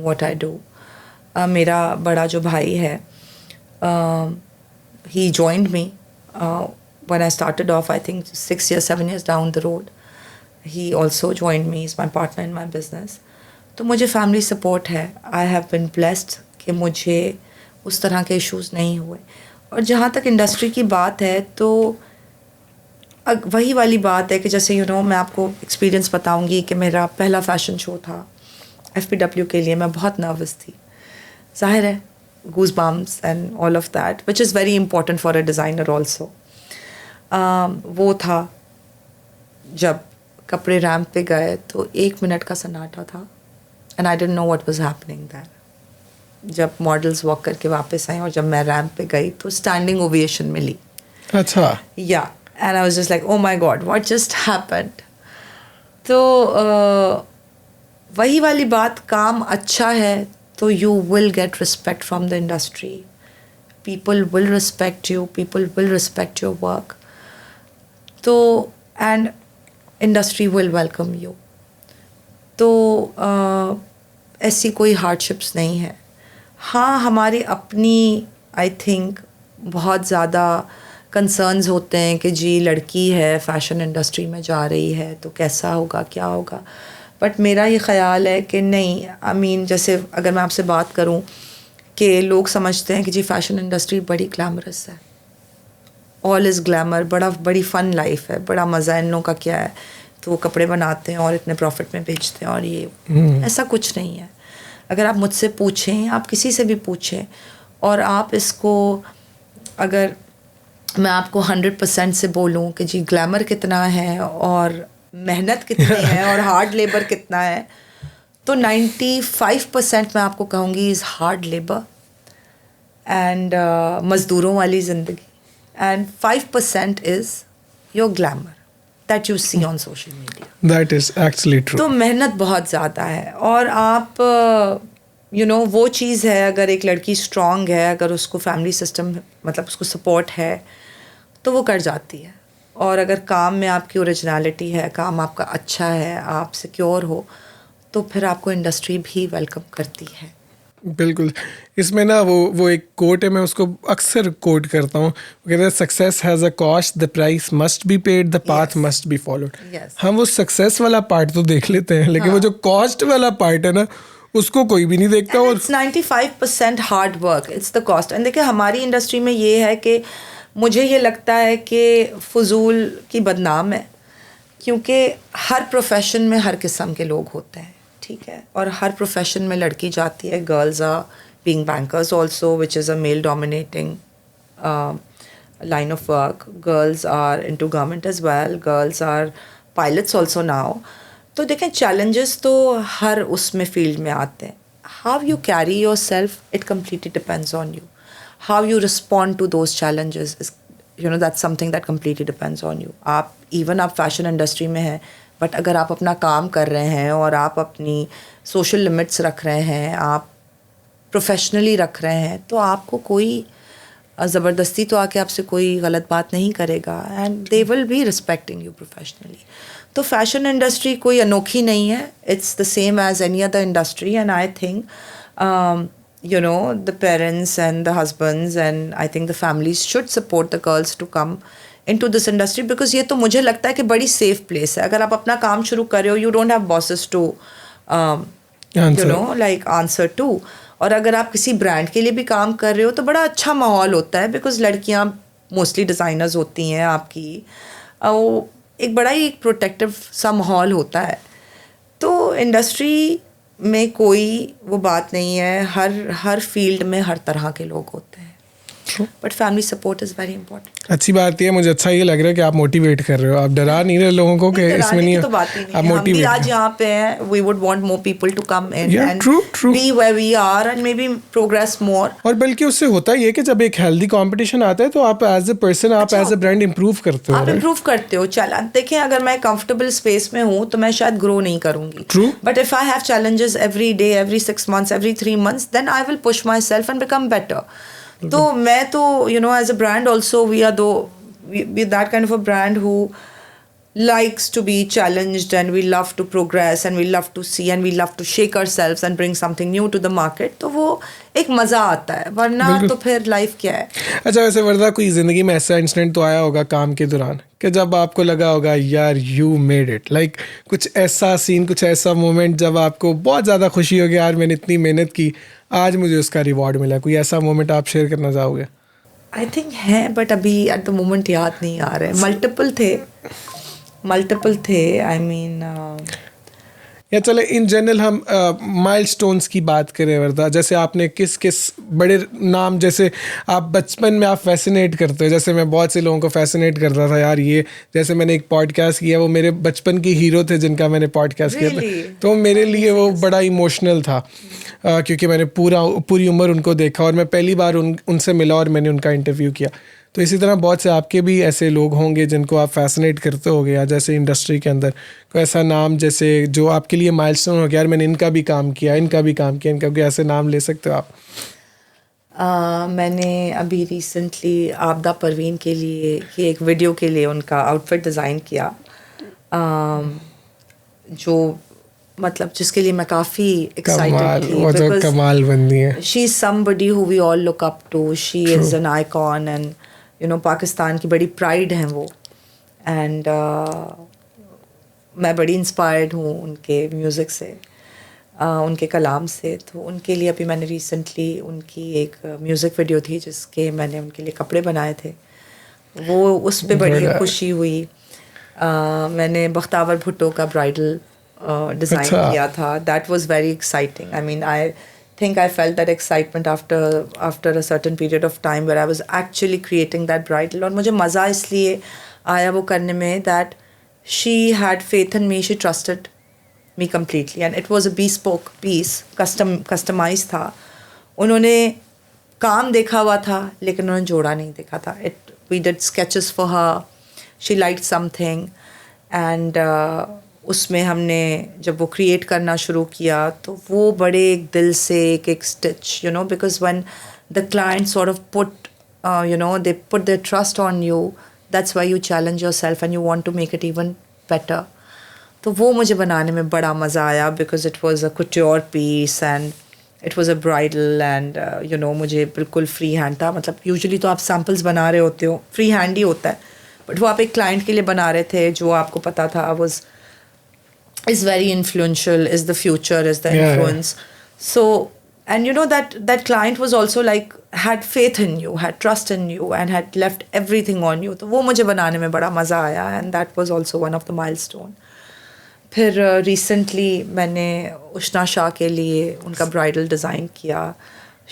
what I do. मेरा बड़ा जो भाई है, he joined me when I started off, I think 6 years 7 years down the road. He also joined me. He's my partner in my business. तो मुझे family support है. आई have bin blessed कि मुझे उस तरह के इश्यूज़ नहीं हुए. और जहाँ तक इंडस्ट्री की बात है, तो वही वाली बात है कि जैसे मैं आपको एक्सपीरियंस बताऊंगी कि मेरा पहला फ़ैशन शो था FPW के लिए. मैं बहुत नर्वस थी, ज़ाहिर है, goose bumps and all of that, which is very important for a designer also. वो था जब कपड़े रैम्प पे गए तो 1 मिनट का सन्नाटा था. And I didn't know what was happening there. जब मॉडल्स वॉक करके वापस आए और जब मैं रैम्प पे गई तो स्टैंडिंग ओवेशन मिली.
अच्छा.
Yeah, and I was just like, oh my God, what just happened. तो वही वाली बात, काम अच्छा है तो you will get respect from the industry. People will respect you, people will respect your work. तो and industry will welcome you. तो ऐसी कोई हार्डशिप्स नहीं है. हाँ, हमारी अपनी आई थिंक बहुत ज़्यादा कंसर्न्स होते हैं कि जी लड़की है, फैशन इंडस्ट्री में जा रही है तो कैसा होगा, क्या होगा. बट मेरा ये ख़्याल है कि नहीं, आई मीन जैसे अगर मैं आपसे बात करूं कि लोग समझते हैं कि जी फैशन इंडस्ट्री बड़ी ग्लैमरस है, ऑल इज़ ग्लैमर, बड़ी फ़न लाइफ है, बड़ा मज़ा इन लोगों का क्या है, तो वो कपड़े बनाते हैं और इतने प्रॉफिट में बेचते हैं और ये ऐसा कुछ नहीं है. अगर आप मुझसे पूछें, आप किसी से भी पूछें, और आप इसको, अगर मैं आपको 100% से बोलूं कि जी ग्लैमर कितना है और मेहनत कितनी है और हार्ड लेबर कितना है, तो 95% मैं आपको कहूँगी इज़ हार्ड लेबर एंड मज़दूरों वाली ज़िंदगी, and 5% is your glamour that you see on social media.
That is actually true.
तो मेहनत बहुत ज़्यादा है, और आप वो चीज़ है, अगर एक लड़की स्ट्रांग है, अगर उसको फैमिली सिस्टम मतलब उसको सपोर्ट है तो वो कर जाती है. और अगर काम में आपकी ओरिजिनलिटी है, काम आपका अच्छा है, आप सिक्योर हो, तो फिर आपको इंडस्ट्री भी वेलकम करती है.
बिल्कुल. इसमें ना वो एक कोट है, मैं उसको अक्सर कोट करता हूँ. वो कहते हैं success has a cost, the price must be paid, the path must be followed. हम वो सक्सेस वाला पार्ट तो देख लेते हैं, लेकिन वो जो कॉस्ट वाला पार्ट है ना, उसको कोई भी नहीं देखता. और
95% hard work, it's the cost. And देखिए हमारी इंडस्ट्री में ये है कि मुझे ये लगता है कि फजूल की बदनाम है, क्योंकि हर प्रोफेशन में हर किस्म के लोग होते हैं, ठीक है, और हर प्रोफेशन में लड़की जाती है. Girls are being bankers also, which is a male dominating line of work. Girls are into government as well, girls are pilots also now. तो देखें चैलेंजेस तो हर उसमें फील्ड में आते हैं. How you carry your self, it completely depends on you. How you respond to those challenges is, that's something that completely depends on you. आप fashion industry में हैं, बट अगर आप अपना काम कर रहे हैं और आप अपनी सोशल लिमिट्स रख रहे हैं, आप प्रोफेशनली रख रहे हैं, तो आपको कोई ज़बरदस्ती तो आके आपसे कोई गलत बात नहीं करेगा, and they will be respecting you professionally. तो फैशन इंडस्ट्री कोई अनोखी नहीं है, it's the same as any other industry. And I think the parents and the husbands and I think the families should support the girls to come into this industry, because ये तो मुझे लगता है कि बड़ी safe place है. अगर आप अपना काम शुरू कर रहे हो, you don't have bosses to answer to. और अगर आप किसी ब्रांड के लिए भी काम कर रहे हो तो बड़ा अच्छा माहौल होता है, बिकॉज लड़कियाँ मोस्टली डिज़ाइनर्स होती हैं आपकी, वो एक बड़ा ही प्रोटेक्टिव सा माहौल होता है. तो इंडस्ट्री में कोई वो बात नहीं है, हर फील्ड में हर तरह के लोग होते हैं, but family support is very important.
अच्छी बात है, मुझे अच्छा ये लग रहा है कि आप मोटिवेट कर रहे हो, आप डरा नहीं रहे लोगों को कि इसमें नहीं,
तो बात ही नहीं
आप
है.
मोटिवेट.
हम भी आज यहाँ पे हैं, we would want more people to come in and
true.
Be where we are and maybe progress more.
और बल्कि उससे होता ही है कि जब एक हेल्दी कंपटीशन आता है तो आप एज ए पर्सन, आप एज ए ब्रांड इंप्रूव करते हो.
आप इंप्रूव करते हो. चल देखें, अगर मैं कंफर्टेबल स्पेस में हूँ तो मैं शायद ग्रो नहीं करूँगी.
True.
But if I have challenges every day, every 6 months, every 3 months, then I will push myself and become better. तो मैं तो as a brand also we that kind of a brand who likes to be challenged, and we love to progress, and we love to see, and we love to shake ourselves and bring something new to the market. तो वो एक मज़ा आता है, वरना तो फिर life क्या है.
अच्छा, वैसे वर्दा कोई ज़िंदगी में ऐसा इंसिडेंट तो आया होगा काम के दौरान कि जब आपको लगा होगा यार यू मेड इट, लाइक कुछ ऐसा सीन, कुछ ऐसा मोमेंट जब आपको बहुत ज़्यादा खुशी हो गई, यार मैंने इतनी मेहनत की, आज मुझे उसका रिवॉर्ड मिला. कोई ऐसा मोमेंट आप शेयर करना चाहोगे?
आई थिंक है, बट अभी एट द मोमेंट याद नहीं आ रहे. मल्टीपल थे. आई मीन
या चले इन जनरल हम माइलस्टोन्स की बात करें वर्दा, जैसे आपने किस बड़े नाम, जैसे आप बचपन में आप फैसिनेट करते हो, जैसे मैं बहुत से लोगों को फैसिनेट करता था यार ये, जैसे मैंने एक पॉडकास्ट किया, वो मेरे बचपन के हीरो थे जिनका मैंने पॉडकास्ट किया था, तो मेरे लिए वो बड़ा इमोशनल था क्योंकि मैंने पूरी उम्र उनको देखा और मैं पहली बार उनसे मिला और मैंने उनका इंटरव्यू किया. तो इसी तरह बहुत से आपके भी ऐसे लोग होंगे जिनको आप फैसिनेट करते होगे, या जैसे इंडस्ट्री के अंदर कोई ऐसा नाम जैसे जो आपके लिए माइलस्टोन हो गया, यार मैंने इनका भी काम किया, इनका कोई ऐसे नाम ले सकते हो आप?
मैंने अभी रिसेंटली आपदा परवीन के लिए एक वीडियो के लिए उनका आउटफिट डिज़ाइन किया. जो मतलब जिसके लिए मैं काफ़ी
कमाल,
एक्साइटेड थी
वो तो कमाल बंदी है.
She is somebody who we all look up to. She is an icon and you know Pakistan की बड़ी प्राइड हैं वो. एंड मैं बड़ी इंस्पायर्ड हूँ उनके म्यूज़िक से, उनके कलाम से. तो उनके लिए अभी मैंने रिसेंटली उनकी एक म्यूज़िक वीडियो थी जिसके मैंने उनके लिए कपड़े बनाए थे. वो उस पर बड़ी खुशी हुई. मैंने बख्तावर भुट्टो का ब्राइडल डिज़ाइन किया था. That was very exciting. I mean I think I felt that excitement after a certain period of time where I was actually creating that bridal. और मुझे मज़ा इसलिए आया वो करने में that she had faith in me, she trusted me completely and it was a bespoke piece, customized था. उन्होंने काम देखा हुआ था लेकिन उन्होंने जोड़ा नहीं देखा था. We did sketches for her, she liked something and उसमें हमने जब वो क्रिएट करना शुरू किया तो वो बड़े एक दिल से एक stitch, you know, because when the client sort of put you know they put their trust on you, that's why you challenge yourself and you want to make it even better. तो वो मुझे बनाने में बड़ा मज़ा आया because it was a couture piece and it was a bridal and you know मुझे बिल्कुल फ्री हैंड था. मतलब यूजुअली तो आप सैम्पल्स बना रहे होते हो, फ्री हैंड ही होता है, बट वो आप एक क्लाइंट के लिए बना रहे थे जो आपको पता था was is very influential, is the future, is the influence. So, and you know that client was also like had faith in you, had trust in you and had left everything on you. तो वो मुझे बनाने में बड़ा मज़ा आया and that was also one of the milestone. फिर recently मैंने उष्णा शाह के लिए उनका bridal design किया.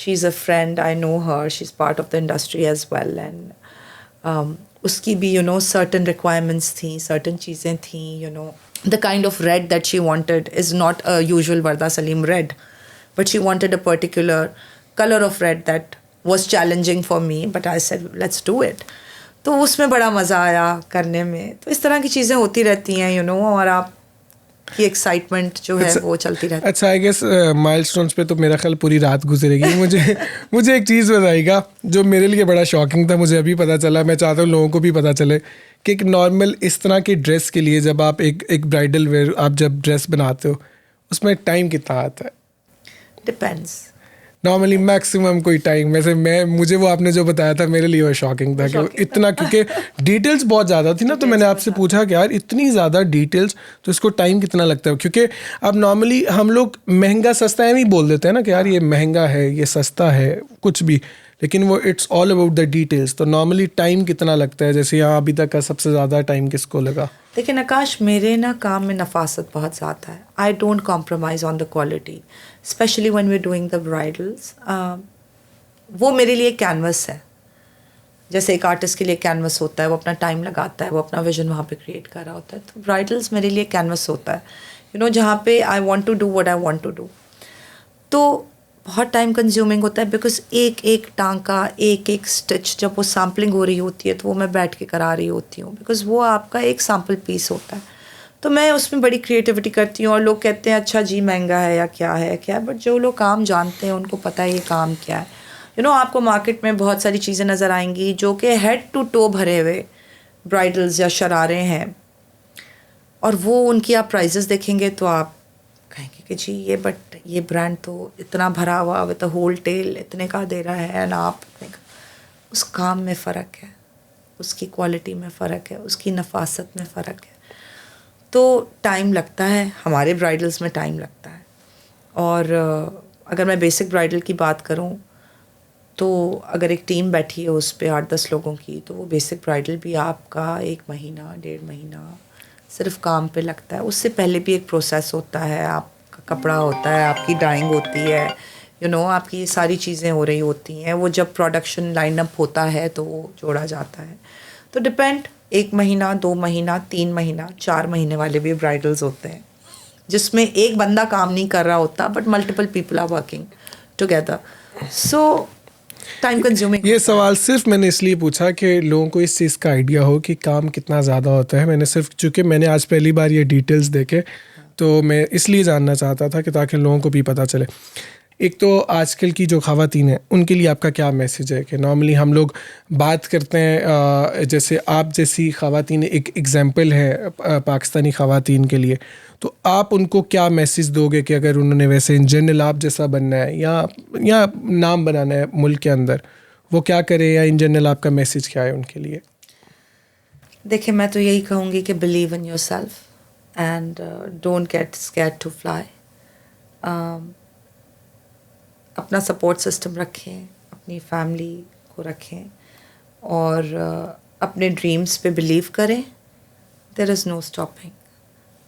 She's a friend, I know her, she's part of the industry as well and उसकी भी you know certain requirements थी, certain चीज़ें थी, you know. The kind of red that she wanted is not a usual Varda Salim red, but she wanted a particular color of red that was challenging for me, but I said let's do it. तो उसमें बड़ा मज़ा आया करने में. तो इस तरह की चीज़ें होती रहती हैं, you know, और आप की एक्साइटमेंट जो है वो चलती रहती है.
अच्छा, आई गेस माइलस्टोन्स पे तो मेरा ख्याल पूरी रात गुजरेगी. मुझे एक चीज़ बताइएगा जो मेरे लिए बड़ा शॉकिंग था, मुझे अभी पता चला, मैं चाहता हूँ लोगों को भी पता चले कि एक नॉर्मल इस तरह की ड्रेस के लिए जब आप एक ब्राइडल वेयर आप जब ड्रेस बनाते हो उसमें टाइम कितना आता है?
डिपेंड्स.
नॉर्मली मैक्सिमम कोई टाइम वैसे मुझे वो आपने जो बताया था मेरे लिए वो शॉकिंग था कि इतना, क्योंकि डिटेल्स बहुत ज़्यादा थी ना. तो मैंने आपसे पूछा कि यार इतनी ज़्यादा डिटेल्स तो इसको टाइम कितना लगता है? क्योंकि अब नॉर्मली हम लोग महंगा सस्ता एम ही बोल देते हैं ना कि यार ये महंगा है, ये सस्ता है, कुछ भी, लेकिन वो it's all about the details. तो नॉर्मली टाइम कितना लगता है? जैसे यहाँ अभी तक का सबसे ज़्यादा टाइम किसको लगा?
देखिए नकाश, मेरे ना काम में नफासत बहुत ज़्यादा है. I don't compromise on the quality, specially when we are doing the bridals. वो मेरे लिए कैनवस है. जैसे एक आर्टिस्ट के लिए कैनवस होता है, वो अपना टाइम लगाता है, वो अपना विजन वहाँ पे क्रिएट कर रहा होता है. तो ब्राइडल्स मेरे लिए कैनवस होता है, यू नो, जहाँ पे I want to do what I want to do. तो बहुत टाइम कंज्यूमिंग होता है बिकॉज एक एक टांका, एक एक स्टिच जब वो सैम्पलिंग हो रही होती है तो वो मैं बैठ के करा रही होती हूँ बिकॉज वो आपका एक सैम्पल पीस होता है. तो मैं उसमें बड़ी क्रिएटिविटी करती हूँ और लोग कहते हैं अच्छा जी महंगा है या क्या है, बट जो लोग काम जानते हैं उनको पता है ये काम क्या है. यू नो, आपको मार्केट में बहुत सारी चीज़ें नज़र आएंगी जो कि हेड टू टो भरे हुए ब्राइडल्स या शरारे हैं और वो उनकी आप प्राइजेस देखेंगे तो आप कहेंगे कि जी ये ब्रांड तो इतना भरा हुआ विद होल टेल इतने का दे रहा है एंड आप इतने का. उस काम में फ़र्क है, उसकी क्वालिटी में फ़र्क है, उसकी नफासत में फ़र्क है. तो टाइम लगता है, हमारे ब्राइडल्स में टाइम लगता है. और अगर मैं बेसिक ब्राइडल की बात करूं तो अगर एक टीम बैठी है उस पर 8-10 लोगों की तो वो बेसिक ब्राइडल भी आपका 1 महीना 1.5 महीना सिर्फ काम पे लगता है. उससे पहले भी एक प्रोसेस होता है, आपका कपड़ा होता है, आपकी डाइंग होती है, यू नो, आपकी ये सारी चीज़ें हो रही होती हैं. वो जब प्रोडक्शन लाइनअप होता है तो वो जोड़ा जाता है. तो डिपेंड, 1 महीना 2 महीना 3 महीना 4 महीने वाले भी ब्राइडल्स होते हैं जिसमें एक बंदा काम नहीं कर रहा होता but multiple people are working together. So time consuming.
ये सवाल सिर्फ मैंने इसलिए पूछा कि लोगों को इस चीज़ का आइडिया हो कि काम कितना ज़्यादा होता है. मैंने सिर्फ, चूँकि मैंने आज पहली बार ये डिटेल्स देखे तो मैं इसलिए जानना चाहता था कि ताकि लोगों को भी पता चले. एक तो आजकल की जो ख़वातीन हैं उनके लिए आपका क्या मैसेज है कि नॉर्मली हम लोग बात करते हैं जैसे आप जैसी ख़वातीन एक एग्जांपल है पाकिस्तानी ख़वातीन के लिए, तो आप उनको क्या मैसेज दोगे कि अगर उन्होंने वैसे इन जनरल आप जैसा बनना है या नाम बनाना है मुल्क के अंदर, वो क्या करे, या इन जनरल आपका मैसेज क्या है उनके लिए?
देखिए, मैं तो यही कहूँगी कि believe in yourself and don't get scared to fly. अपना सपोर्ट सिस्टम रखें, अपनी फैमिली को रखें और अपने ड्रीम्स पे बिलीव करें. There is no stopping.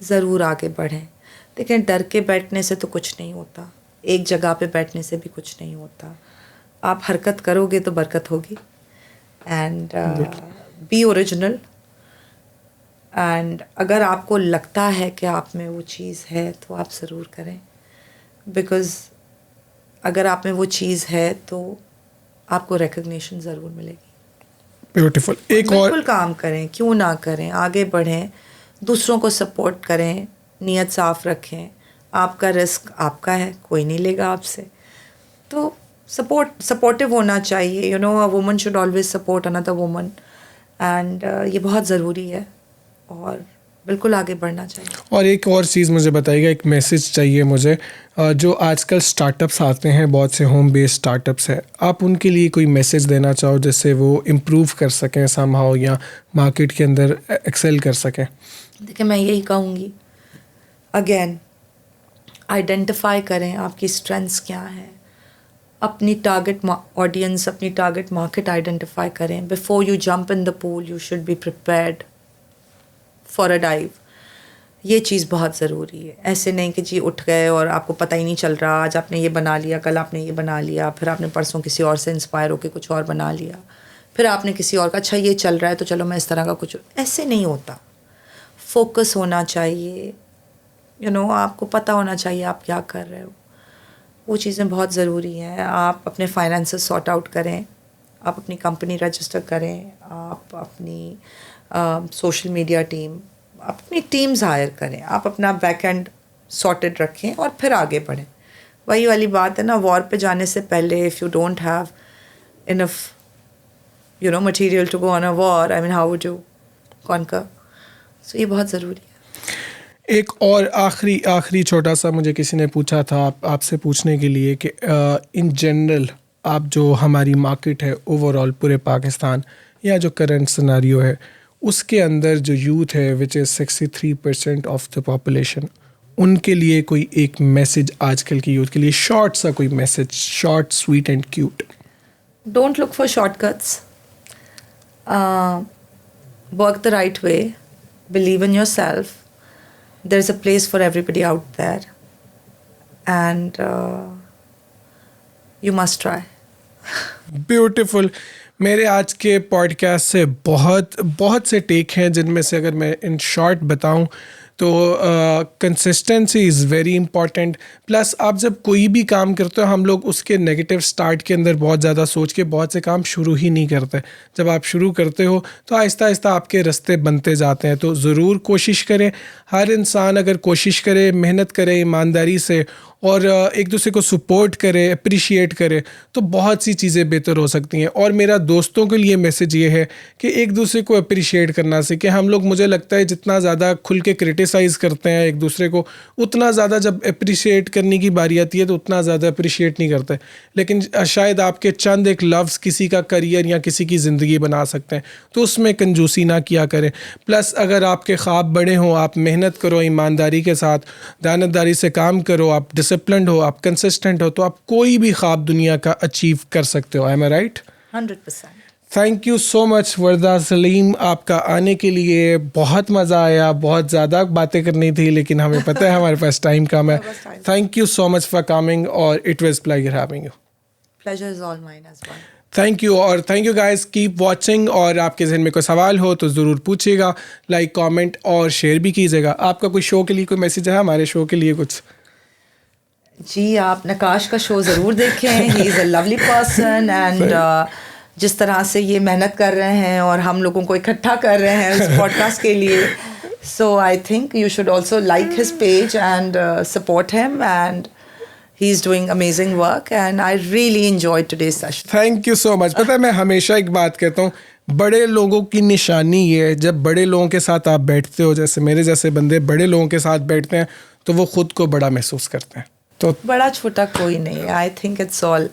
ज़रूर आगे बढ़ें. देखिए, डर के बैठने से तो कुछ नहीं होता, एक जगह पे बैठने से भी कुछ नहीं होता. आप हरकत करोगे तो बरकत होगी. And B original. एंड अगर आपको लगता है कि आप में वो चीज़ है तो आप ज़रूर करें, बिकॉज़ अगर आप में वो चीज़ है तो आपको रिकग्निशन ज़रूर मिलेगी.
ब्यूटीफुल. एक और
बिल्कुल काम करें, क्यों ना करें, आगे बढ़ें, दूसरों को सपोर्ट करें, नीयत साफ़ रखें. आपका रिस्क आपका है, कोई नहीं लेगा आपसे. तो सपोर्टिव होना चाहिए. You know, a woman should always support another woman. And ये बहुत ज़रूरी है और बिल्कुल आगे बढ़ना चाहिए.
और एक और चीज़ मुझे बताइएगा, एक मैसेज चाहिए मुझे. जो आजकल स्टार्टअप्स आते हैं, बहुत से होम बेस्ड स्टार्टअप्स हैं, आप उनके लिए कोई मैसेज देना चाहो जिससे वो इम्प्रूव कर सकें समहाउ या मार्केट के अंदर एक्सेल कर सकें?
देखिए, मैं यही कहूँगी, अगेन आइडेंटिफाई करें आपकी स्ट्रेंथ्स क्या हैं. अपनी टारगेट ऑडियंस, अपनी टारगेट मार्केट आइडेंटिफाई करें. Before you jump in the pool you should be prepared for a dive. ये चीज़ बहुत ज़रूरी है. ऐसे नहीं कि जी उठ गए और आपको पता ही नहीं चल रहा, आज आपने ये बना लिया, कल आपने ये बना लिया, फिर आपने परसों किसी और से इंस्पायर होकर कुछ और बना लिया, फिर आपने किसी और का अच्छा ये चल रहा है तो चलो मैं इस तरह का कुछ. ऐसे नहीं होता. फोकस होना चाहिए. यू नो, आपको पता होना चाहिए आप क्या कर रहे हो. वो चीज़ें बहुत ज़रूरी हैं. आप अपने फाइनेंसेस सॉर्ट आउट करें, आप अपनी कंपनी रजिस्टर करें, आप अपनी सोशल मीडिया टीम, अपनी टीम्स हायर करें, आप अपना बैक एंड सॉर्टेड रखें और फिर आगे बढ़ें. वही वाली बात है ना, वॉर पे जाने से पहले if you don't have enough you know material to go on a war, I mean how would you conquer. So ये बहुत ज़रूरी है.
एक और आखिरी छोटा सा मुझे किसी ने पूछा था आपसे पूछने के लिए कि इन जनरल आप जो हमारी मार्केट है ओवरऑल पूरे पाकिस्तान या जो करंट सिनेरियो है उसके अंदर जो यूथ है which is 63% of the population, उनके लिए कोई एक मैसेज आजकल की यूथ के लिए, शॉर्ट सा कोई message, short sweet and cute.
Don't look for shortcuts. Work the right way. Believe in yourself. There's a place for everybody out there. And you must try.
Beautiful. मेरे आज के podcast से बहुत से टेक हैं जिनमें से अगर मैं इन शॉर्ट बताऊं तो consistency is very important. Plus आप जब कोई भी काम करते हो, हम लोग उसके नेगेटिव स्टार्ट के अंदर बहुत ज़्यादा सोच के बहुत से काम शुरू ही नहीं करते. जब आप शुरू करते हो तो आहिस्ता आहिस्ता आपके रास्ते बनते जाते हैं. तो ज़रूर कोशिश करें. हर इंसान अगर कोशिश करे, मेहनत करे ईमानदारी से और एक दूसरे को सपोर्ट करे, अप्रिशिएट करे, तो बहुत सी चीज़ें बेहतर हो सकती हैं. और मेरा दोस्तों के लिए मैसेज ये है कि एक दूसरे को अप्रिशिएट करना सीखें. हम लोग, मुझे लगता है, जितना ज़्यादा खुल के क्रिटिसाइज़ करते हैं एक दूसरे को, उतना ज़्यादा जब अप्रिशिएट करने की बारी आती है तो उतना ज़्यादा अप्रिशिएट नहीं करते. लेकिन शायद आपके चंद एक लफ्ज़ किसी का करियर या किसी की ज़िंदगी बना सकते हैं, तो उसमें कंजूसी ना किया करें. प्लस अगर आपके ख्वाब बड़े हों, आप मेहनत करो ईमानदारी के साथ, दानतदारी से काम करो, आप डिसिप्लिन्ड हो, आप कंसिस्टेंट हो, तो आप कोई भी ख्वाब दुनिया का अचीव कर सकते हो. Am I right?
100%.
Thank you so much Varda Salim, आपका आने के लिए बहुत मज़ा आया. बहुत ज़्यादा बातें करनी थी लेकिन हमें पता है हमारे पास टाइम कम है. Thank you so much for coming और it was pleasure having you.
Pleasure is all mine as well.
Thank you. और thank you guys, keep watching. और आपके जहन में कोई सवाल हो तो ज़रूर पूछिएगा, लाइक, कमेंट और शेयर भी कीजिएगा. आपका कोई शो के लिए कोई मैसेज है, हमारे शो के लिए कुछ?
जी, आप नकाश का शो ज़रूर देखें. He is a lovely person and जिस तरह से ये मेहनत कर रहे हैं और हम लोगों को इकट्ठा कर रहे हैं इस पॉडकास्ट के लिए, so I think you should also like his page and support him. And He's doing amazing work and I really enjoyed today's session.
Thank you so much. पता है मैं हमेशा एक बात कहता हूँ, बड़े लोगों की निशानी ये है, जब बड़े लोगों के साथ आप बैठते हो, जैसे मेरे जैसे बंदे बड़े लोगों के साथ बैठते हैं तो वो खुद को बड़ा महसूस करते हैं। तो
बड़ा छोटा कोई नहीं है, I think it's all,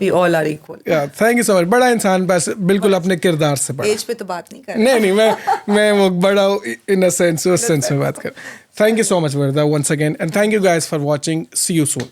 we all are equal.
Thank you so much. बड़ा इंसान बस बिल्कुल अपने किरदार से बड़ा।
एज पे तो बात नहीं कर
नहीं मैं वो बड़ा इन अ सेंस, उस सेंस में बात कर। Thank you so much Warda once again and thank you guys for watching. See you soon.